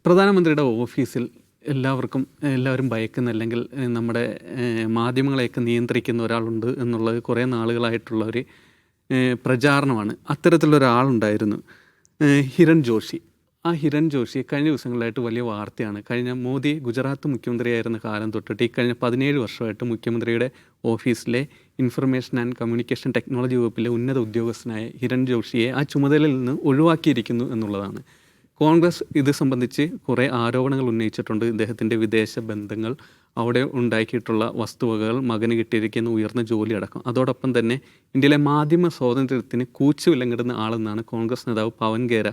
പ്രധാനമന്ത്രിയുടെ ഓഫീസിൽ എല്ലാവരും ഭയക്കുന്ന അല്ലെങ്കിൽ നമ്മുടെ മാധ്യമങ്ങളെയൊക്കെ നിയന്ത്രിക്കുന്ന ഒരാളുണ്ട് എന്നുള്ളത് കുറേ നാളുകളായിട്ടുള്ള ഒരു പ്രചാരണമാണ്. അത്തരത്തിലൊരാളുണ്ടായിരുന്നു ഹിരൺ ജോഷി. ആ ഹിരൺ ജോഷി കഴിഞ്ഞ ദിവസങ്ങളിലായിട്ട് വലിയ വാർത്തയാണ്. കഴിഞ്ഞ മോദി ഗുജറാത്ത് മുഖ്യമന്ത്രിയായിരുന്ന കാലം തൊട്ടിട്ട് ഈ കഴിഞ്ഞ 17 വർഷമായിട്ട് മുഖ്യമന്ത്രിയുടെ ഓഫീസിലെ ഇൻഫർമേഷൻ ആൻഡ് കമ്മ്യൂണിക്കേഷൻ ടെക്നോളജി വകുപ്പിലെ ഉന്നത ഉദ്യോഗസ്ഥനായ ഹിരൺ ജോഷിയെ ആ ചുമതലയിൽ നിന്ന് ഒഴിവാക്കിയിരിക്കുന്നു എന്നുള്ളതാണ്. കോൺഗ്രസ് ഇത് സംബന്ധിച്ച് കുറേ ആരോപണങ്ങൾ ഉന്നയിച്ചിട്ടുണ്ട്. ഇദ്ദേഹത്തിൻ്റെ വിദേശ ബന്ധങ്ങൾ, അവിടെ ഉണ്ടാക്കിയിട്ടുള്ള വസ്തുവകകൾ, മകന് കിട്ടിയിരിക്കുന്ന ഉയർന്ന ജോലി അടക്കം. അതോടൊപ്പം തന്നെ ഇന്ത്യയിലെ മാധ്യമ സ്വാതന്ത്ര്യത്തിന് കൂച്ചുവിലങ്ങിടുന്ന ആളെന്നാണ് കോൺഗ്രസ് നേതാവ് പവൻ ഖേര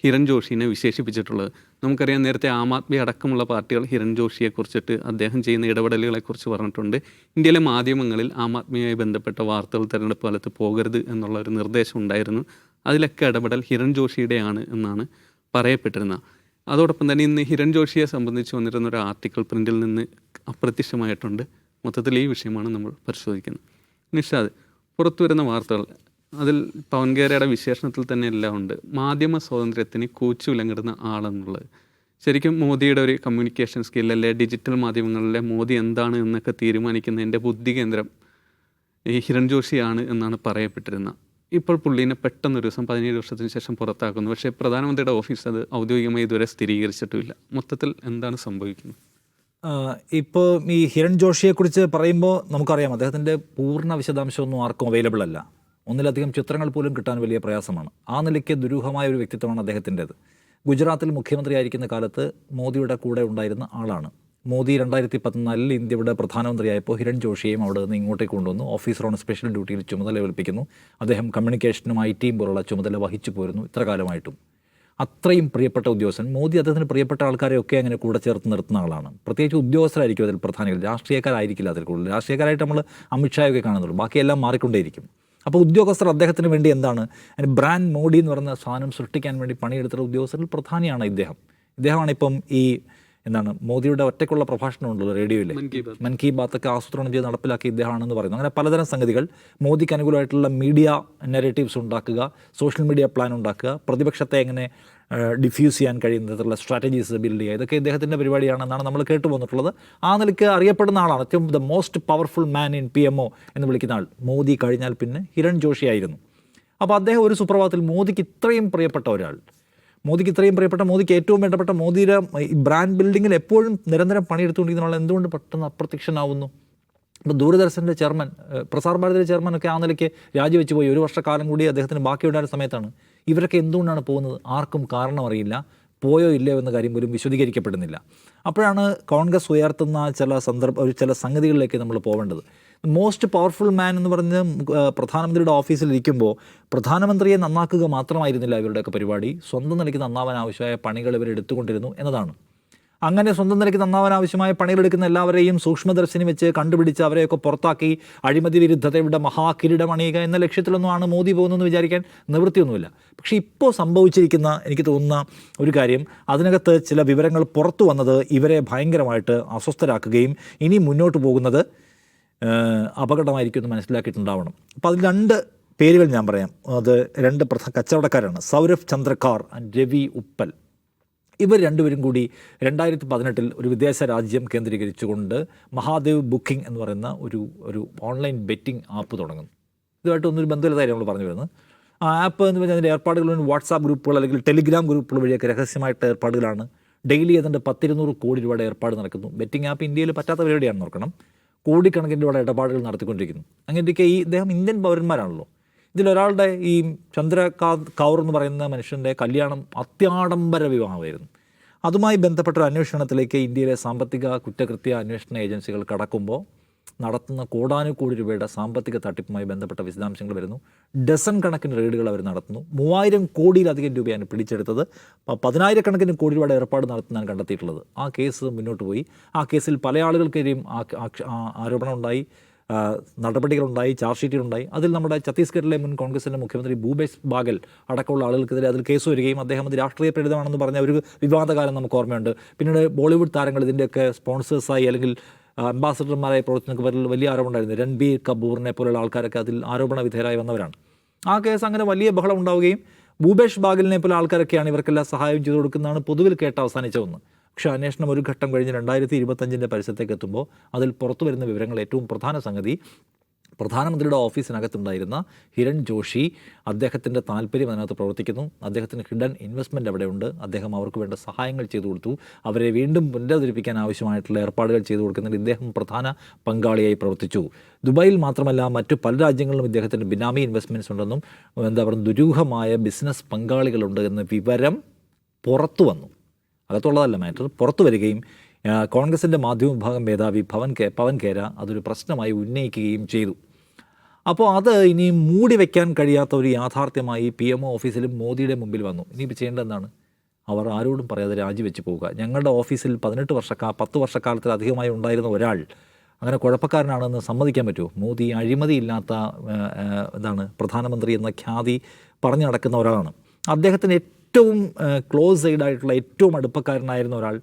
ഹിരൺ ജോഷിനെ വിശേഷിപ്പിച്ചിട്ടുള്ളത്. നമുക്കറിയാം, നേരത്തെ ആം ആദ്മി അടക്കമുള്ള പാർട്ടികൾ ഹിരൺ ജോഷിയെക്കുറിച്ചിട്ട് അദ്ദേഹം ചെയ്യുന്ന ഇടപെടലുകളെക്കുറിച്ച് പറഞ്ഞിട്ടുണ്ട്. ഇന്ത്യയിലെ മാധ്യമങ്ങളിൽ ആം ആദ്മിയുമായി ബന്ധപ്പെട്ട വാർത്തകൾ തിരഞ്ഞെടുപ്പ് കാലത്ത് പോകരുത് എന്നുള്ള ഒരു നിർദ്ദേശം ഉണ്ടായിരുന്നു. അതിലൊക്കെ ഇടപെടൽ ഹിരൺ ജോഷിയുടെയാണ് എന്നാണ് പറയപ്പെട്ടിരുന്നത്. അതോടൊപ്പം തന്നെ ഇന്ന് ഹിരൺ ജോഷിയെ സംബന്ധിച്ച് വന്നിരുന്ന ഒരു ആർട്ടിക്കിൾ പ്രിൻറ്റിൽ നിന്ന് അപ്രത്യക്ഷമായിട്ടുണ്ട്. മൊത്തത്തിൽ ഈ വിഷയമാണ് നമ്മൾ പരിശോധിക്കുന്നത്. നിഷാദ്, പുറത്തു വരുന്ന വാർത്തകൾ അതിൽ പവൻ ഖേരയുടെ വിശേഷണത്തിൽ തന്നെ എല്ലാം ഉണ്ട്. മാധ്യമ സ്വാതന്ത്ര്യത്തിന് കൂച്ചുവിലങ്ങിടുന്ന ആളെന്നുള്ളത്. ശരിക്കും മോദിയുടെ ഒരു കമ്മ്യൂണിക്കേഷൻ സ്കില്ലല്ലേ, ഡിജിറ്റൽ മാധ്യമങ്ങളിലെ മോദി എന്താണ് എന്നൊക്കെ തീരുമാനിക്കുന്നതിൻ്റെ ബുദ്ധി കേന്ദ്രം ഈ ഹിരൺ ജോഷിയാണ് എന്നാണ് പറയപ്പെട്ടിരുന്നത്. ഇപ്പോൾ പുള്ളീനെ പെട്ടെന്നൊരു ദിവസം 17 വർഷത്തിന് ശേഷം പുറത്താക്കുന്നു. പക്ഷേ പ്രധാനമന്ത്രിയുടെ ഓഫീസ് അത് ഔദ്യോഗികമായി ഇതുവരെ സ്ഥിരീകരിച്ചിട്ടുമില്ല. മൊത്തത്തിൽ എന്താണ് സംഭവിക്കുന്നത്? ഇപ്പോൾ ഈ ഹിരൺ ജോഷിയെക്കുറിച്ച് പറയുമ്പോൾ നമുക്കറിയാം, അദ്ദേഹത്തിൻ്റെ പൂർണ്ണ വിശദാംശമൊന്നും ആർക്കും അവൈലബിൾ അല്ല. ഒന്നിലധികം ചിത്രങ്ങൾ പോലും കിട്ടാൻ വലിയ പ്രയാസമാണ്. ആ നിലയ്ക്ക് ദുരൂഹമായ ഒരു വ്യക്തിത്വമാണ് അദ്ദേഹത്തിൻ്റേത്. ഗുജറാത്തിൽ മുഖ്യമന്ത്രിയായിരിക്കുന്ന കാലത്ത് മോദിയുടെ കൂടെ ഉണ്ടായിരുന്ന ആളാണ്. മോദി 2014 ഇന്ത്യയുടെ പ്രധാനമന്ത്രിയായപ്പോൾ ഹിരൺ ജോഷിയെയും അവിടെ നിന്ന് ഇങ്ങോട്ടേക്ക് കൊണ്ടുവന്നു. ഓഫീസർ ഓൺ സ്പെഷ്യൽ ഡ്യൂട്ടിയിൽ ചുമതല ഏൽപ്പിക്കുന്നു. അദ്ദേഹം കമ്മ്യൂണിക്കേഷനും IT പോലുള്ള ചുമതല വഹിച്ചു പോരുന്നു ഇത്ര കാലമായിട്ടും. അത്രയും പ്രിയപ്പെട്ട ഉദ്യോഗസ്ഥൻ. മോദി അദ്ദേഹത്തിന് പ്രിയപ്പെട്ട ആൾക്കാരെയൊക്കെ അങ്ങനെ കൂടെ ചേർത്ത് നിർത്തുന്ന ആളാണ്. പ്രത്യേകിച്ച് ഉദ്യോഗസ്ഥരായിരിക്കും അതിൽ പ്രധാനികൾ, രാഷ്ട്രീയക്കാരായിരിക്കില്ല അതിൽ കൂടുതൽ. രാഷ്ട്രീയക്കാരായിട്ട് നമ്മൾ അമിത്ഷായൊക്കെ കാണുന്നുള്ളൂ, ബാക്കിയെല്ലാം മാറിക്കൊണ്ടേയിരിക്കും. അപ്പോൾ ഉദ്യോഗസ്ഥർ അദ്ദേഹത്തിന് വേണ്ടി എന്താണ് ബ്രാൻഡ് മോഡി എന്ന് പറയുന്ന സാധനം സൃഷ്ടിക്കാൻ വേണ്ടി പണിയെടുത്ത ഉദ്യോഗസ്ഥരിൽ പ്രധാനിയാണ് ഇദ്ദേഹം. ഇദ്ദേഹമാണ് ഇപ്പം ഈ മോദിയുടെ ഒറ്റയ്ക്കുള്ള പ്രഭാഷണം ഉണ്ടല്ലോ റേഡിയോയിൽ, മൻ കി ബാത്തൊക്കെ ആസൂത്രണം ചെയ്ത് നടപ്പിലാക്കി ഇദ്ദേഹമാണെന്ന് പറയുന്നു. അങ്ങനെ പലതരം സംഗതികൾ, മോദിക്ക് അനുകൂലമായിട്ടുള്ള മീഡിയ നെറേറ്റീവ്സ് ഉണ്ടാക്കുക, സോഷ്യൽ മീഡിയ പ്ലാൻ ഉണ്ടാക്കുക, പ്രതിപക്ഷത്തെ എങ്ങനെ ഡിഫ്യൂസ് ചെയ്യാൻ കഴിയുന്ന തരത്തിലുള്ള സ്ട്രാറ്റജീസ് ബിൽഡ് ചെയ്യുക, ഇതൊക്കെ ഇദ്ദേഹത്തിൻ്റെ പരിപാടിയാണെന്നാണ് നമ്മൾ കേട്ടു പോന്നിട്ടുള്ളത്. ആ നിലയ്ക്ക് അറിയപ്പെടുന്ന ആളാണ്. ഏറ്റവും the most powerful man in PMO എന്ന് വിളിക്കുന്ന ആൾ മോദി കഴിഞ്ഞാൽ പിന്നെ ഹിരൺ ജോഷി ആയിരുന്നു. അപ്പോൾ അദ്ദേഹം ഒരു സുപ്രഭാതത്തിൽ മോദിക്ക് ഇത്രയും പ്രിയപ്പെട്ട ഒരാൾ, മോദിക്ക് ഏറ്റവും വേണ്ടപ്പെട്ട, മോദിയുടെ ഈ ബ്രാൻഡ് ബിൽഡിങ്ങിൽ എപ്പോഴും നിരന്തരം പണിയെടുത്തുകൊണ്ടിരിക്കുന്ന ആൾ എന്തുകൊണ്ട് പെട്ടെന്ന് അപ്രത്യക്ഷനാവുന്നു? ഇപ്പോൾ ദൂരദർശൻ്റെ ചെയർമാൻ, പ്രസാർ ഭാരതിയുടെ ചെയർമാനൊക്കെ ആ നിലയ്ക്ക് രാജിവെച്ച് പോയി. 1 വർഷക്കാലം കൂടി അദ്ദേഹത്തിന് ബാക്കിയുണ്ടായിരുന്ന സമയത്താണ്. ഇവരൊക്കെ എന്തുകൊണ്ടാണ് പോകുന്നത്? ആർക്കും കാരണം അറിയില്ല. പോയോ ഇല്ലയോ എന്ന കാര്യം പോലും വിശദീകരിക്കപ്പെടുന്നില്ല. അപ്പോഴാണ് കോൺഗ്രസ് ഉയർത്തുന്ന ചില സംഗതികളിലേക്ക് നമ്മൾ പോവേണ്ടത്. മോസ്റ്റ് പവർഫുൾ മാൻ എന്ന് പറഞ്ഞ് പ്രധാനമന്ത്രിയുടെ ഓഫീസിലിരിക്കുമ്പോൾ പ്രധാനമന്ത്രിയെ നന്നാക്കുക മാത്രമായിരുന്നില്ല ഇവരുടെയൊക്കെ പരിപാടി. സ്വന്തം നിലയ്ക്ക് നന്നാവാൻ ആവശ്യമായ പണികൾ ഇവർ എടുത്തുകൊണ്ടിരുന്നു എന്നതാണ്. അങ്ങനെ സ്വന്തം നിലയ്ക്ക് നന്നാവാൻ ആവശ്യമായ പണികളെടുക്കുന്ന എല്ലാവരെയും സൂക്ഷ്മദർശിനി വെച്ച് കണ്ടുപിടിച്ച് അവരെയൊക്കെ പുറത്താക്കി അഴിമതി വിരുദ്ധതയുടെ മഹാകിരീടമണിയുക എന്ന ലക്ഷ്യത്തിലൊന്നുമാണ് മോദി പോകുന്നതെന്ന് വിചാരിക്കാൻ നിവൃത്തിയൊന്നുമില്ല. പക്ഷേ ഇപ്പോൾ സംഭവിച്ചിരിക്കുന്ന, എനിക്ക് തോന്നുന്ന ഒരു കാര്യം, അതിനകത്ത് ചില വിവരങ്ങൾ പുറത്തു വന്നത് ഇവരെ ഭയങ്കരമായിട്ട് അസ്വസ്ഥരാക്കുകയും ഇനി മുന്നോട്ട് പോകുന്നത് അപകടമായിരിക്കും എന്ന് മനസ്സിലാക്കിയിട്ടുണ്ടാവണം. അപ്പോൾ അതിൽ 2 പേരുകൾ ഞാൻ പറയാം. അത് 2 കച്ചവടക്കാരാണ്, സൗരഭ് ചന്ദ്രക്കാർ ആൻഡ് രവി ഉപ്പൽ. ഇവർ രണ്ടുപേരും കൂടി 2018 ഒരു വിദേശ രാജ്യം കേന്ദ്രീകരിച്ചുകൊണ്ട് മഹാദേവ് ബുക്കിംഗ് എന്ന് പറയുന്ന ഒരു ഓൺലൈൻ ബെറ്റിംഗ് ആപ്പ് തുടങ്ങുന്നു. ഇതുമായിട്ട് ഒന്നൊരു ബന്ധമില്ലാതായി നമ്മൾ പറഞ്ഞു വരുന്നത്. ആ ആപ്പ് എന്ന് പറഞ്ഞാൽ അതിൻ്റെ ഏർപ്പാടുകൾ വാട്സാപ്പ് ഗ്രൂപ്പുകൾ അല്ലെങ്കിൽ ടെലിഗ്രാം ഗ്രൂപ്പുകൾ വഴിയൊക്കെ രഹസ്യമായിട്ട് ഏർപ്പാടുകളാണ്. ഡെയിലി ഏതാണ്ട് 10-200 കോടി രൂപയുടെ ഏർപ്പാട് നടക്കുന്നു. ബെറ്റിംഗ് ആപ്പ് ഇന്ത്യയിൽ പറ്റാത്ത പരിപാടിയാണെന്ന് ഓർക്കണം. കോടിക്കണക്കിന് രൂപയുടെ ഇടപാടുകൾ നടത്തിക്കൊണ്ടിരിക്കുന്നു. അങ്ങനെയൊക്കെ ഇദ്ദേഹം ഇന്ത്യൻ പൗരന്മാരാണല്ലോ. ഇതിലൊരാളുടെ ഈ കൗർ എന്ന് പറയുന്ന മനുഷ്യൻ്റെ കല്യാണം അത്യാഡംബര വിവാഹമായിരുന്നു. അതുമായി ബന്ധപ്പെട്ട ഒരു അന്വേഷണത്തിലേക്ക് ഇന്ത്യയിലെ സാമ്പത്തിക കുറ്റകൃത്യ അന്വേഷണ ഏജൻസികൾ കടക്കുമ്പോൾ നടത്തുന്ന കോടാനുകോടി രൂപയുടെ സാമ്പത്തിക തട്ടിപ്പുമായി ബന്ധപ്പെട്ട വിശദാംശങ്ങൾ വരുന്നു. ഡസൻ കണക്കിന് റെയ്ഡുകൾ അവർ നടത്തുന്നു. 3000 കോടിയിലധികം രൂപയാണ് പിടിച്ചെടുത്തത്. 10,000 കോടി രൂപയുടെ ഏർപ്പാട് നടത്തുന്നതാണ് കണ്ടെത്തിയിട്ടുള്ളത്. ആ കേസ് മുന്നോട്ട് പോയി. ആ കേസിൽ പല ആളുകൾക്കെതിരെയും ആരോപണം ഉണ്ടായി, നടപടികളുണ്ടായി, ചാർജ് ഷീറ്റുകളുണ്ടായി. അതിൽ നമ്മുടെ ഛത്തീസ്ഗഡിലെ മുൻ കോൺഗ്രസിൻ്റെ മുഖ്യമന്ത്രി ഭൂപേഷ് ബാഗൽ അടക്കമുള്ള ആളുകൾക്കെതിരെ അതിൽ കേസ് വരികയും അദ്ദേഹം അത് രാഷ്ട്രീയ പ്രേരിതമാണെന്ന് പറഞ്ഞ ഒരു വിവാദകാലം നമുക്ക് ഓർമ്മയുണ്ട്. പിന്നീട് ബോളിവുഡ് താരങ്ങൾ ഇതിൻ്റെയൊക്കെ സ്പോൺസേഴ്സായി അല്ലെങ്കിൽ അംബാസഡർമാരായി പ്രവർത്തിക്കുന്ന വലിയ ആരോപണമുണ്ടായിരുന്നു. രൺബീർ കപൂറിനെ പോലുള്ള ആൾക്കാരൊക്കെ അതിൽ ആരോപണ വിധേയരായി വന്നവരാണ്. ആ കേസ് അങ്ങനെ വലിയ ബഹളം ഉണ്ടാവുകയും ഭൂപേഷ് ബാഗലിനെ പോലെ ആൾക്കാരൊക്കെയാണ് ഇവർക്കെല്ലാം സഹായം ചെയ്തു കൊടുക്കുന്നതാണ് പൊതുവിൽ കേട്ട് അവസാനിച്ച ഒന്ന്. പക്ഷേ അന്വേഷണം ഒരു ഘട്ടം കഴിഞ്ഞ് 2025 പരിസരത്തേക്ക് എത്തുമ്പോൾ അതിൽ പുറത്തു വരുന്ന വിവരങ്ങൾ ഏറ്റവും പ്രധാന സംഗതി, പ്രധാനമന്ത്രിയുടെ ഓഫീസിനകത്തുണ്ടായിരുന്ന ഹിരൺ ജോഷി, അദ്ദേഹത്തിൻ്റെ താല്പര്യം അതിനകത്ത് പ്രവർത്തിക്കുന്നു, അദ്ദേഹത്തിന് ഹിഡൻ ഇൻവെസ്റ്റ്മെൻറ്റ് അവിടെയുണ്ട്, അദ്ദേഹം അവർക്ക് വേണ്ട സഹായങ്ങൾ ചെയ്തു കൊടുത്തു, അവരെ വീണ്ടും പുനരുദ്ധരിപ്പിക്കാൻ ആവശ്യമായിട്ടുള്ള ഏർപ്പാടുകൾ ചെയ്തു കൊടുക്കുന്നതിൽ ഇദ്ദേഹം പ്രധാന പങ്കാളിയായി പ്രവർത്തിച്ചു. ദുബായിൽ മാത്രമല്ല മറ്റു പല രാജ്യങ്ങളിലും ഇദ്ദേഹത്തിന് ബിനാമി ഇൻവെസ്റ്റ്മെൻറ്റ്സ് ഉണ്ടെന്നും എന്താ പറയുക ദുരൂഹമായ ബിസിനസ് പങ്കാളികളുണ്ട് എന്ന വിവരം പുറത്തു വന്നു. അകത്തുള്ളതല്ല മാറ്റർ, പുറത്തു വരികയും കോൺഗ്രസിൻ്റെ മാധ്യമ വിഭാഗം മേധാവി പവൻ ഖേര അതൊരു പ്രശ്നമായി ഉന്നയിക്കുകയും ചെയ്തു. അപ്പോൾ അത് ഇനി മൂടി വയ്ക്കാൻ കഴിയാത്ത ഒരു യാഥാർത്ഥ്യമായി PMO ഓഫീസിലും മോദിയുടെ മുമ്പിൽ വന്നു. ഇനിയിപ്പോൾ ചെയ്യേണ്ടത് എന്താണ്? അവർ ആരോടും പറയാതെ രാജിവെച്ച് പോവുക. ഞങ്ങളുടെ ഓഫീസിൽ 10 വർഷക്കാലത്തിലധികമായി ഉണ്ടായിരുന്ന ഒരാൾ അങ്ങനെ കുഴപ്പക്കാരനാണെന്ന് സമ്മതിക്കാൻ പറ്റുമോ? മോദി അഴിമതിയില്ലാത്ത പ്രധാനമന്ത്രി എന്ന ഖ്യാതി പറഞ്ഞു നടക്കുന്ന ഒരാളാണ്. അദ്ദേഹത്തിന് ഏറ്റവും ക്ലോസ് സൈഡായിട്ടുള്ള ഏറ്റവും അടുപ്പക്കാരനായിരുന്ന ഒരാൾ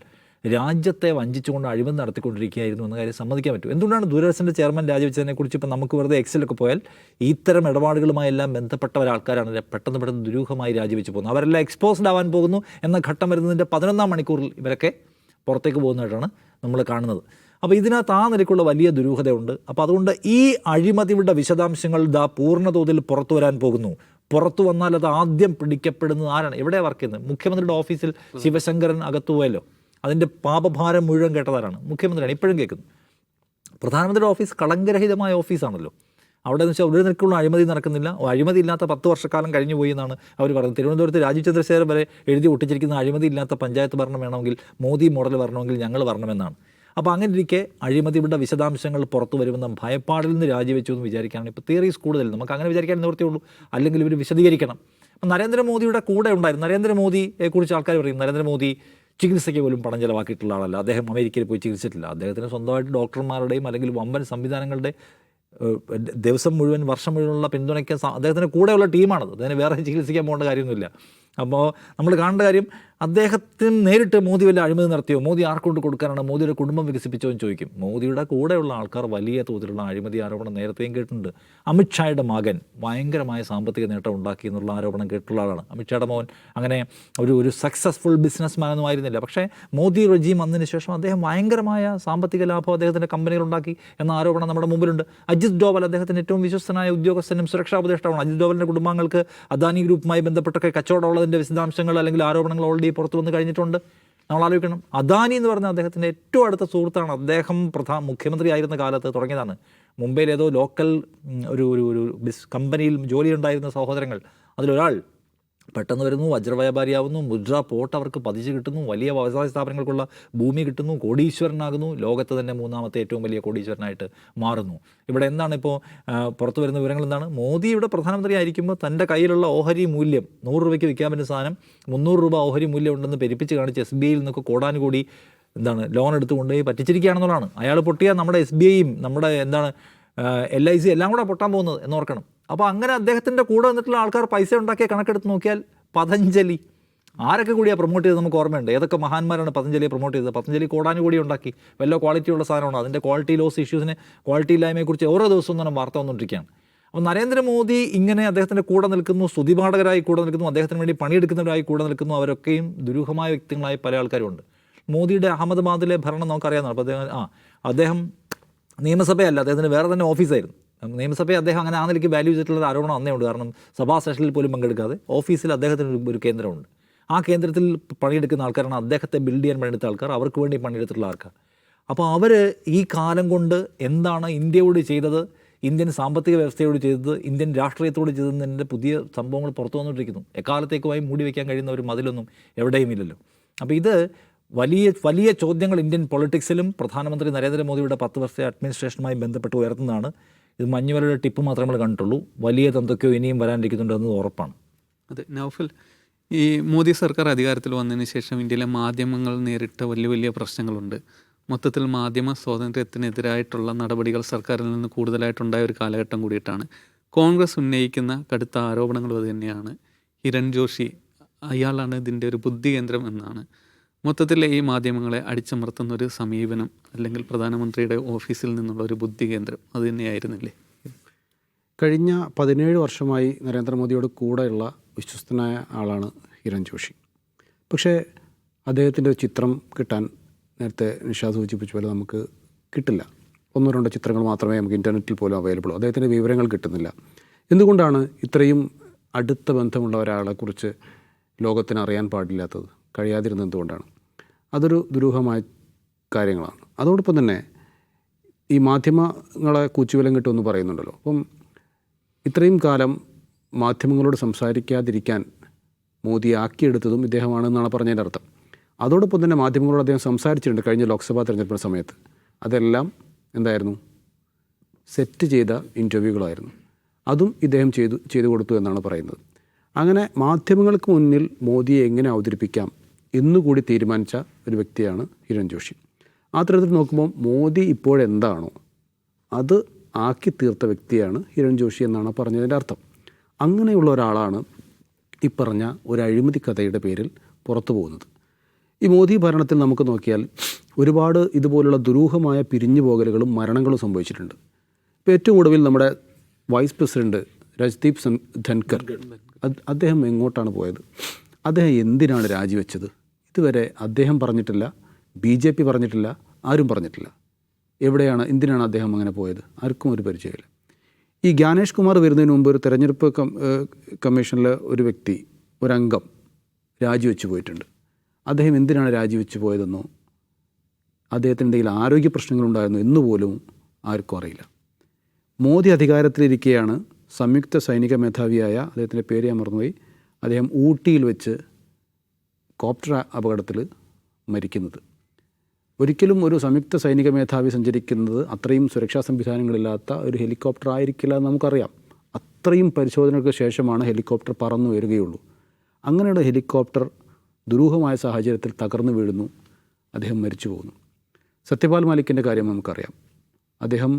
രാജ്യത്തെ വഞ്ചിച്ചുകൊണ്ട് അഴിമതി നടത്തിക്കൊണ്ടിരിക്കുകയായിരുന്നു എന്ന കാര്യം സമ്മതിക്കാൻ പറ്റും. എന്തുകൊണ്ടാണ് ദൂരദർശൻ്റെ ചെയർമാൻ രാജിവെച്ചതിനെക്കുറിച്ച് ഇപ്പോൾ നമുക്ക് വെറുതെ എക്സിലൊക്കെ പോയാൽ ഇത്തരം ഇടപാടുകളുമായെല്ലാം ബന്ധപ്പെട്ട ഒരാൾക്കാരാണ് പെട്ടെന്ന് ദുരൂഹമായി രാജിവെച്ച് പോകുന്നത്. അവരെല്ലാം എക്സ്പോസ്ഡ് ആവാൻ പോകുന്നു എന്ന ഘട്ടം വരുന്നതിൻ്റെ 11-ാം മണിക്കൂറിൽ ഇവരൊക്കെ പുറത്തേക്ക് പോകുന്നതായിട്ടാണ് നമ്മൾ കാണുന്നത്. അപ്പോൾ ഇതിനകത്ത് ആ നിലയ്ക്കുള്ള വലിയ ദുരൂഹതയുണ്ട്. അപ്പോൾ അതുകൊണ്ട് ഈ അഴിമതിയുടെ വിശദാംശങ്ങൾ പൂർണ്ണതോതിൽ പുറത്തു വരാൻ പോകുന്നു. പുറത്തു വന്നാൽ അത് ആദ്യം പിടിക്കപ്പെടുന്നത് ആരാണ്? എവിടെയാണ് വർക്ക് ചെയ്യുന്നത്? മുഖ്യമന്ത്രിയുടെ ഓഫീസിൽ ശിവശങ്കരൻ അകത്തു പോയല്ലോ, അതിൻ്റെ പാപഭാരം മുഴുവൻ കേട്ടതാരാണ്? മുഖ്യമന്ത്രിയാണ്. ഇപ്പോഴും കേൾക്കുന്നു. പ്രധാനമന്ത്രിയുടെ ഓഫീസ് കളങ്കരഹിതമായ ഓഫീസാണല്ലോ. അവിടെ എന്ന് വെച്ചാൽ ഒരു നിലക്കുള്ള അഴിമതി നടക്കുന്നില്ല. അഴിമതി ഇല്ലാത്ത 10 വർഷക്കാലം കഴിഞ്ഞു പോയി എന്നാണ് അവർ പറയുന്നത്. തിരുവനന്തപുരത്ത് രാജീവ് ചന്ദ്രശേഖരൻ വരെ എഴുതി ഒട്ടിച്ചിരിക്കുന്ന അഴിമതി ഇല്ലാത്ത പഞ്ചായത്ത് ഭരണം വേണമെങ്കിൽ, മോദി മോഡൽ വരണമെങ്കിൽ ഞങ്ങൾ വരണമെന്നാണ്. അപ്പോൾ അങ്ങനെ ഇരിക്കെ അഴിമതിയുടെ വിശദാംശങ്ങൾ പുറത്തു വരുമെന്ന ഭയപ്പാടിൽ നിന്ന് രാജിവെച്ചു എന്ന് വിചാരിക്കുകയാണ്. ഇപ്പോൾ തിയറീസ് കൂടുതൽ നമുക്ക് അങ്ങനെ വിചാരിക്കാൻ നിവൃത്തിയുള്ളൂ. അല്ലെങ്കിൽ ഇവർ വിശദീകരിക്കണം. അപ്പം നരേന്ദ്രമോദിയുടെ കൂടെ ഉണ്ടായിരുന്നു. നരേന്ദ്രമോദിയെക്കുറിച്ച് ആൾക്കാർ പറയും നരേന്ദ്രമോദി ചികിത്സയ്ക്ക് പോലും പണം ചിലവാക്കിയിട്ടുള്ള ആളല്ല. അദ്ദേഹം അമേരിക്കയിൽ പോയി ചികിത്സിച്ചിട്ടില്ല. അദ്ദേഹത്തിന് സ്വന്തമായിട്ട് ഡോക്ടർമാരുടെയും അല്ലെങ്കിൽ വമ്പൻ സംവിധാനങ്ങളുടെ ദിവസം മുഴുവൻ വർഷം മുഴുവനുള്ള പിന്തുണയ്ക്കാൻ അദ്ദേഹത്തിൻ്റെ കൂടെയുള്ള ടീമാണത്. അതിന് വേറെ ചികിത്സിക്കാൻ പോകേണ്ട കാര്യമൊന്നുമില്ല. അപ്പോൾ നമ്മൾ കാണേണ്ട കാര്യം, അദ്ദേഹത്തിന് നേരിട്ട് മോദി വല്ല അഴിമതി നടത്തിയോ, മോദി ആർക്കൊണ്ട് കൊടുക്കാനാണ്, മോദിയുടെ കുടുംബം വികസിപ്പിച്ചോ എന്ന് ചോദിക്കും. മോദിയുടെ കൂടെയുള്ള ആൾക്കാർ വലിയ തോതിലുള്ള അഴിമതി ആരോപണം നേരത്തെയും കേട്ടിട്ടുണ്ട്. അമിത്ഷായുടെ മകൻ ഭയങ്കരമായ സാമ്പത്തിക നേട്ടം ഉണ്ടാക്കി എന്നുള്ള ആരോപണം കേട്ടുള്ള ആളാണ്. അമിത്ഷായുടെ മോൻ അങ്ങനെ ഒരു സക്സസ്ഫുൾ ബിസിനസ് മാനൊന്നും ആയിരുന്നില്ല. പക്ഷേ മോദി റെജീം വന്നതിന് ശേഷം അദ്ദേഹം ഭയങ്കരമായ സാമ്പത്തിക ലാഭം അദ്ദേഹത്തിൻ്റെ കമ്പനികളുണ്ടാക്കി എന്ന ആരോപണം നമ്മുടെ മുമ്പിലുണ്ട്. അജിത് ഡോവൽ അദ്ദേഹത്തിൻ്റെ ഏറ്റവും വിശ്വസ്തനായ ഉദ്യോഗസ്ഥനും സുരക്ഷാ ഉപദേഷ്ടാവാണ്. അജിത് ഡോവലിൻ്റെ കുടുംബാംഗങ്ങൾക്ക് അദാനി ഗ്രൂപ്പുമായി ബന്ധപ്പെട്ടൊക്കെ കച്ചവടമുള്ളതിൻ്റെ വിശദാംശങ്ങൾ അല്ലെങ്കിൽ ആരോപണങ്ങൾ ഓൾറെഡി പുറത്തു വന്ന് കഴിഞ്ഞിട്ടുണ്ട്. നമ്മൾ ആലോചിക്കണം, അദാനി എന്ന് പറഞ്ഞാൽ അദ്ദേഹത്തിൻ്റെ ഏറ്റവും അടുത്ത സുഹൃത്താണ്. അദ്ദേഹം മുഖ്യമന്ത്രി ആയിരുന്ന കാലത്ത് തുടങ്ങിയതാണ്. മുംബൈയിൽ ഏതോ ലോക്കൽ ഒരു കമ്പനിയിൽ ജോലിയുണ്ടായിരുന്ന സഹോദരങ്ങൾ, അതിലൊരാൾ പെട്ടെന്ന് വരുന്നു, വജ്രവ്യാപാരിയാവുന്നു, മുദ്ര പോർട്ട് അവർക്ക് പതിച്ച് കിട്ടുന്നു, വലിയ വ്യവസായ സ്ഥാപനങ്ങൾക്കുള്ള ഭൂമി കിട്ടുന്നു, കോടീശ്വരനാകുന്നു, ലോകത്ത് തന്നെ 3ാമത്തെ ഏറ്റവും വലിയ കോടീശ്വരനായിട്ട് മാറുന്നു. ഇവിടെ എന്താണ് ഇപ്പോൾ പുറത്തു വരുന്ന വിവരങ്ങൾ എന്താണ്? മോദി ഇവിടെ പ്രധാനമന്ത്രി ആയിരിക്കുമ്പോൾ തൻ്റെ കയ്യിലുള്ള ഓഹരി മൂല്യം 100 രൂപയ്ക്ക് വിൽക്കാൻ പറ്റുന്ന സാധനം 300 രൂപ ഓഹരി മൂല്യം ഉണ്ടെന്ന് പെരുപ്പിച്ച് കാണിച്ച് SBIയിൽ നിന്നൊക്കെ കോടാനുകൂടി ലോൺ എടുത്ത് കൊണ്ടുപോയി പറ്റിച്ചിരിക്കുകയാണെന്നുള്ളതാണ്. അയാൾ പൊട്ടിയാൽ നമ്മുടെ SBIയും നമ്മുടെ LIC എല്ലാം കൂടെ പൊട്ടാൻ പോകുന്നത് എന്നോർക്കണം. അപ്പോൾ അങ്ങനെ അദ്ദേഹത്തിൻ്റെ കൂടെ വന്നിട്ടുള്ള ആൾക്കാർ പൈസ ഉണ്ടാക്കിയ കണക്കെടുത്ത് നോക്കിയാൽ പതഞ്ജലി ആരൊക്കെ കൂടിയാണ് പ്രൊമോട്ട് ചെയ്തത് നമുക്ക് ഓർമ്മയുണ്ട്. ഏതൊക്കെ മഹാന്മാരാണ് പതഞ്ജലിയെ പ്രൊമോട്ട് ചെയ്തത്? പതഞ്ജലി കോടാനുകൂടി ഉണ്ടാക്കി, വല്ല ക്വാളിറ്റിയുള്ള സാധനമാണ്. അതിൻ്റെ ക്വാളിറ്റി ലോസ് ഇഷ്യൂസിനെ, ക്വാളിറ്റി ഇല്ലായ്മയെക്കുറിച്ച് ഓരോ ദിവസവും തന്നെ വാർത്ത വന്നുകൊണ്ടിരിക്കുകയാണ്. അപ്പോൾ നരേന്ദ്രമോദി ഇങ്ങനെ അദ്ദേഹത്തിൻ്റെ കൂടെ നിൽക്കുന്നു, സ്തുതിപാഠകരായി കൂടെ നിൽക്കുന്നു, അദ്ദേഹത്തിന് വേണ്ടി പണിയെടുക്കുന്നവരായി കൂടെ നിൽക്കുന്നു. അവരൊക്കെയും ദുരൂഹമായ വ്യക്തികളായി പല ആൾക്കാരുണ്ട്. മോദിയുടെ അഹമ്മദാബാദിലെ ഭരണം നമുക്കറിയാവുന്നതാണ്. അപ്പോൾ അദ്ദേഹം നിയമസഭയല്ല, അദ്ദേഹത്തിന് വേറെ തന്നെ ഓഫീസായിരുന്നു. നിയമസഭയെ അദ്ദേഹം അങ്ങനെ ആ നിലയ്ക്ക് വാല്യൂ ചെയ്തിട്ടുള്ള ആരോപണം അന്നേ ഉണ്ട്. കാരണം സഭാ സെഷനിൽ പോലും പങ്കെടുക്കാതെ ഓഫീസിൽ അദ്ദേഹത്തിന് ഒരു കേന്ദ്രമുണ്ട്. ആ കേന്ദ്രത്തിൽ പണിയെടുക്കുന്ന ആൾക്കാരാണ് അദ്ദേഹത്തെ ബിൽഡ് ചെയ്യാൻ പണിയെടുത്ത ആൾക്കാർ, അവർക്ക് വേണ്ടി പണിയെടുത്തിട്ടുള്ള ആൾക്കാർ. അപ്പോൾ അവർ ഈ കാലം കൊണ്ട് എന്താണ് ഇന്ത്യയോട് ചെയ്തത്, ഇന്ത്യൻ സാമ്പത്തിക വ്യവസ്ഥയോട് ചെയ്തത്, ഇന്ത്യൻ രാഷ്ട്രീയത്തോട് ചെയ്തതിൻ്റെ പുതിയ സംഭവങ്ങൾ പുറത്തു വന്നുകൊണ്ടിരിക്കുന്നു. എക്കാലത്തേക്കുമായി മൂടി വയ്ക്കാൻ കഴിയുന്ന ഒരു മതിലൊന്നും എവിടെയും ഇല്ലല്ലോ. അപ്പോൾ ഇത് വലിയ ചോദ്യങ്ങൾ ഇന്ത്യൻ പൊളിറ്റിക്സിലും പ്രധാനമന്ത്രി നരേന്ദ്രമോദിയുടെ 10 വർഷത്തെ അഡ്മിനിസ്ട്രേഷനുമായി ബന്ധപ്പെട്ട് ഉയർത്തുന്നതാണ്. ഇത് മഞ്ഞുമലയുടെ ടിപ്പ് മാത്രമേ നമ്മൾ കണ്ടിട്ടുള്ളൂ. വലിയ എന്തൊക്കെയോ ഇനിയും വരാനിരിക്കുന്നുണ്ട് എന്നത് ഉറപ്പാണ്. അതെ നൗഫൽ, ഈ മോദി സർക്കാർ അധികാരത്തിൽ വന്നതിന് ശേഷം ഇന്ത്യയിലെ മാധ്യമങ്ങൾ നേരിട്ട വലിയ പ്രശ്നങ്ങളുണ്ട്. മൊത്തത്തിൽ മാധ്യമ സ്വാതന്ത്ര്യത്തിനെതിരായിട്ടുള്ള നടപടികൾ സർക്കാരിൽ നിന്ന് കൂടുതലായിട്ടുണ്ടായ ഒരു കാലഘട്ടം കൂടിയിട്ടാണ്. കോൺഗ്രസ് ഉന്നയിക്കുന്ന കടുത്ത ആരോപണങ്ങളും അത് തന്നെയാണ്. ഹിരൺ ജോഷി അയാളാണ് ഇതിൻ്റെ ഒരു ബുദ്ധി കേന്ദ്രം എന്നാണ്. മൊത്തത്തിൽ ഈ മാധ്യമങ്ങളെ അടിച്ചമർത്തുന്ന ഒരു സമീപനം അല്ലെങ്കിൽ പ്രധാനമന്ത്രിയുടെ ഓഫീസിൽ നിന്നുള്ള ഒരു ബുദ്ധി കേന്ദ്രം അത് തന്നെയായിരുന്നില്ലേ? കഴിഞ്ഞ 17 വർഷമായി നരേന്ദ്രമോദിയോട് കൂടെയുള്ള വിശ്വസ്തനായ ആളാണ് ഹിരൺ ജോഷി. പക്ഷേ അദ്ദേഹത്തിൻ്റെ ചിത്രം കിട്ടാൻ നേരത്തെ നിഷാദ് സൂചിപ്പിച്ച പോലെ നമുക്ക് കിട്ടില്ല. 1-2 ചിത്രങ്ങൾ മാത്രമേ നമുക്ക് ഇൻ്റർനെറ്റിൽ പോലും അവൈലബിൾ. അദ്ദേഹത്തിൻ്റെ വിവരങ്ങൾ കിട്ടുന്നില്ല. എന്തുകൊണ്ടാണ് ഇത്രയും അടുത്ത ബന്ധമുള്ള ഒരാളെക്കുറിച്ച് ലോകത്തിന് അറിയാൻ പാടില്ലാത്തത്, കഴിയാതിരുന്നത് എന്തുകൊണ്ടാണ്? അതൊരു ദുരൂഹമായ കാര്യങ്ങളാണ്. അതോടൊപ്പം തന്നെ ഈ മാധ്യമങ്ങളെ കൂച്ചുവിലം കിട്ടുമെന്ന് പറയുന്നുണ്ടല്ലോ. അപ്പം ഇത്രയും കാലം മാധ്യമങ്ങളോട് സംസാരിക്കാതിരിക്കാൻ മോദി ആക്കിയെടുത്തതും ഇദ്ദേഹമാണെന്നാണ് പറഞ്ഞതിൻ്റെ അർത്ഥം. അതോടൊപ്പം തന്നെ മാധ്യമങ്ങളോട് അദ്ദേഹം സംസാരിച്ചിട്ടുണ്ട് കഴിഞ്ഞ ലോക്സഭാ തെരഞ്ഞെടുപ്പിൻ്റെ സമയത്ത്. അതെല്ലാം എന്തായിരുന്നു? സെറ്റ് ചെയ്ത ഇൻ്റർവ്യൂകളായിരുന്നു. അതും ഇദ്ദേഹം ചെയ്തു കൊടുത്തു എന്നാണ് പറയുന്നത്. അങ്ങനെ മാധ്യമങ്ങൾക്ക് മുന്നിൽ മോദിയെ എങ്ങനെ അവതരിപ്പിക്കാം എന്നുകൂടി തീരുമാനിച്ച ഒരു വ്യക്തിയാണ് ഹിരൺ ജോഷി. ആ തരത്തിൽ നോക്കുമ്പോൾ മോദി ഇപ്പോഴെന്താണോ അത് ആക്കി തീർത്ത വ്യക്തിയാണ് ഹിരൺ ജോഷി എന്നാണ് പറഞ്ഞതിൻ്റെ അർത്ഥം. അങ്ങനെയുള്ള ഒരാളാണ് ഈ പറഞ്ഞ ഒരു അഴിമതി കഥയുടെ പേരിൽ പുറത്തു പോകുന്നത്. ഈ മോദി ഭരണത്തിൽ നമുക്ക് നോക്കിയാൽ ഒരുപാട് ഇതുപോലുള്ള ദുരൂഹമായ പിരിഞ്ഞു പോകലുകളും മരണങ്ങളും സംഭവിച്ചിട്ടുണ്ട്. ഇപ്പോൾ ഏറ്റവും ഒടുവിൽ നമ്മുടെ വൈസ് പ്രസിഡൻറ്റ് രജ്ദീപ് ധൻകർ, അദ്ദേഹം എങ്ങോട്ടാണ് പോയത്? അദ്ദേഹം എന്തിനാണ് രാജിവെച്ചത്? ഇതുവരെ അദ്ദേഹം പറഞ്ഞിട്ടില്ല, BJP പറഞ്ഞിട്ടില്ല, ആരും പറഞ്ഞിട്ടില്ല. എവിടെയാണ്, എന്തിനാണ് അദ്ദേഹം അങ്ങനെ പോയത്? ആർക്കും ഒരു പരിചയമില്ല. ഈ ജ്ഞാനേഷ് കുമാർ വരുന്നതിന് മുമ്പ് ഒരു തെരഞ്ഞെടുപ്പ് കമ്മീഷനിലെ ഒരു വ്യക്തി, ഒരംഗം രാജിവെച്ച് പോയിട്ടുണ്ട്. അദ്ദേഹം എന്തിനാണ് രാജിവെച്ച് പോയതെന്നോ അദ്ദേഹത്തിൻ്റെ ഇടയിൽ ആരോഗ്യ പ്രശ്നങ്ങളുണ്ടായിരുന്നു എന്നുപോലും ആർക്കും അറിയില്ല. മോദി അധികാരത്തിലിരിക്കെയാണ് സംയുക്ത സൈനിക മേധാവിയായ, അദ്ദേഹത്തിൻ്റെ പേര് ഞാൻ മറന്നുപോയി, അദ്ദേഹം ഊട്ടിയിൽ വെച്ച് കോപ്റ്റർ അപകടത്തിൽ മരിക്കുന്നത്. ഒരിക്കലും ഒരു സംയുക്ത സൈനിക മേധാവി സഞ്ചരിക്കുന്നത് അത്രയും സുരക്ഷാ സംവിധാനങ്ങളില്ലാത്ത ഒരു ഹെലികോപ്റ്റർ ആയിരിക്കില്ല എന്ന് നമുക്കറിയാം. അത്രയും പരിശോധനകൾക്ക് ശേഷമാണ് ഹെലികോപ്റ്റർ പറന്നു വരികയുള്ളൂ. അങ്ങനെയുള്ള ഹെലികോപ്റ്റർ ദുരൂഹമായ സാഹചര്യത്തിൽ തകർന്നു വീഴുന്നു, അദ്ദേഹം മരിച്ചു പോകുന്നു. സത്യപാൽ മാലിക്കിൻ്റെ കാര്യം നമുക്കറിയാം. അദ്ദേഹം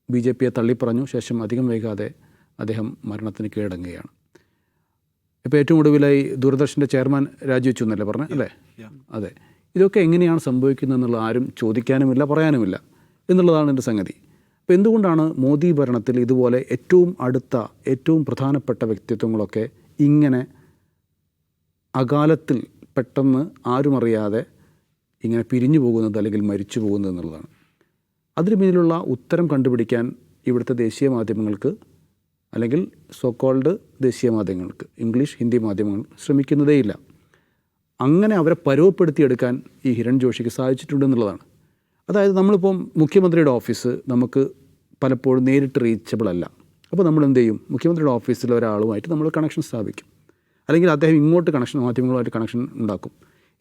BJPയെ തള്ളിപ്പറഞ്ഞു, ശേഷം അധികം വൈകാതെ അദ്ദേഹം മരണത്തിന് കീഴടങ്ങുകയാണ്. ഇപ്പോൾ ഏറ്റവും ഒടുവിലായി ദൂരദർശൻ്റെ ചെയർമാൻ രാജിവെച്ചു എന്നല്ലേ പറഞ്ഞത്, അല്ലേ? അതെ. ഇതൊക്കെ എങ്ങനെയാണ് സംഭവിക്കുന്നത് എന്നുള്ള ആരും ചോദിക്കാനുമില്ല, പറയാനുമില്ല എന്നുള്ളതാണ് എൻ്റെ സംഗതി. അപ്പോൾ എന്തുകൊണ്ടാണ് മോദി ഭരണത്തിൽ ഇതുപോലെ ഏറ്റവും അടുത്ത, ഏറ്റവും പ്രധാനപ്പെട്ട വ്യക്തിത്വങ്ങളൊക്കെ ഇങ്ങനെ അകാലത്തിൽ പെട്ടെന്ന് ആരും അറിയാതെ ഇങ്ങനെ പിരിഞ്ഞു പോകുന്നത് അല്ലെങ്കിൽ മരിച്ചു പോകുന്നത് എന്നുള്ളതാണ്. അതിന് പിന്നിലുള്ള ഉത്തരം കണ്ടുപിടിക്കാൻ ഇവിടുത്തെ ദേശീയ മാധ്യമങ്ങൾക്ക് അല്ലെങ്കിൽ സോക്കോൾഡ് ദേശീയ മാധ്യമങ്ങൾക്ക്, ഇംഗ്ലീഷ്, ഹിന്ദി മാധ്യമങ്ങൾ ശ്രമിക്കുന്നതേയില്ല. അങ്ങനെ അവരെ പരുവപ്പെടുത്തിയെടുക്കാൻ ഈ ഹിരൺ ജോഷിക്ക് സാധിച്ചിട്ടുണ്ടെന്നുള്ളതാണ്. അതായത് നമ്മളിപ്പം മുഖ്യമന്ത്രിയുടെ ഓഫീസ് നമുക്ക് പലപ്പോഴും നേരിട്ട് റീച്ചബിൾ അല്ല. അപ്പോൾ നമ്മൾ എന്ത് ചെയ്യും? മുഖ്യമന്ത്രിയുടെ ഓഫീസിലെ ഒരാളുമായിട്ട് നമ്മൾ കണക്ഷൻ സ്ഥാപിക്കും, അല്ലെങ്കിൽ അദ്ദേഹം ഇങ്ങോട്ട് മാധ്യമങ്ങളുമായിട്ട് കണക്ഷൻ ഉണ്ടാക്കും.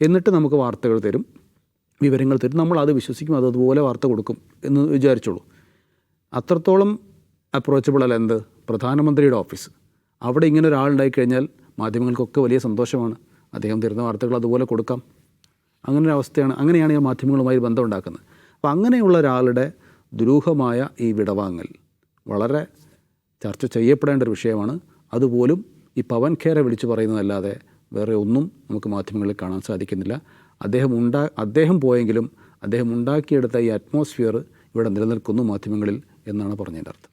എന്നിട്ട് നമുക്ക് വാർത്തകൾ തരും, വിവരങ്ങൾ തരും, നമ്മൾ അത് വിശ്വസിക്കും, അതുപോലെ വാർത്ത കൊടുക്കും എന്ന് വിചാരിച്ചോളൂ. അത്രത്തോളം അപ്രോച്ചബിൾ അല്ല എന്ത്? പ്രധാനമന്ത്രിയുടെ ഓഫീസ്. അവിടെ ഇങ്ങനെ ഒരാളുണ്ടായി കഴിഞ്ഞാൽ മാധ്യമങ്ങൾക്കൊക്കെ വലിയ സന്തോഷമാണ്. അദ്ദേഹം തരുന്ന വാർത്തകൾ അതുപോലെ കൊടുക്കാം. അങ്ങനെ ഒരു അവസ്ഥയാണ്. അങ്ങനെയാണ് ഈ മാധ്യമങ്ങളുമായി ബന്ധം ഉണ്ടാക്കുന്നത്. അപ്പോൾ അങ്ങനെയുള്ള ഒരാളുടെ ദുരൂഹമായ ഈ വിടവാങ്ങൽ വളരെ ചർച്ച ചെയ്യപ്പെടേണ്ട ഒരു വിഷയമാണ്. അതുപോലും ഈ പവൻ ഖേരെ വിളിച്ചു പറയുന്നതല്ലാതെ വേറെ ഒന്നും നമുക്ക് മാധ്യമങ്ങളിൽ കാണാൻ സാധിക്കുന്നില്ല. അദ്ദേഹം പോയെങ്കിലും അദ്ദേഹം ഉണ്ടാക്കിയെടുത്ത ഈ അറ്റ്മോസ്ഫിയർ ഇവിടെ നിലനിൽക്കുന്നു മാധ്യമങ്ങളിൽ എന്നാണ് പറഞ്ഞതിൻ്റെ അർത്ഥം.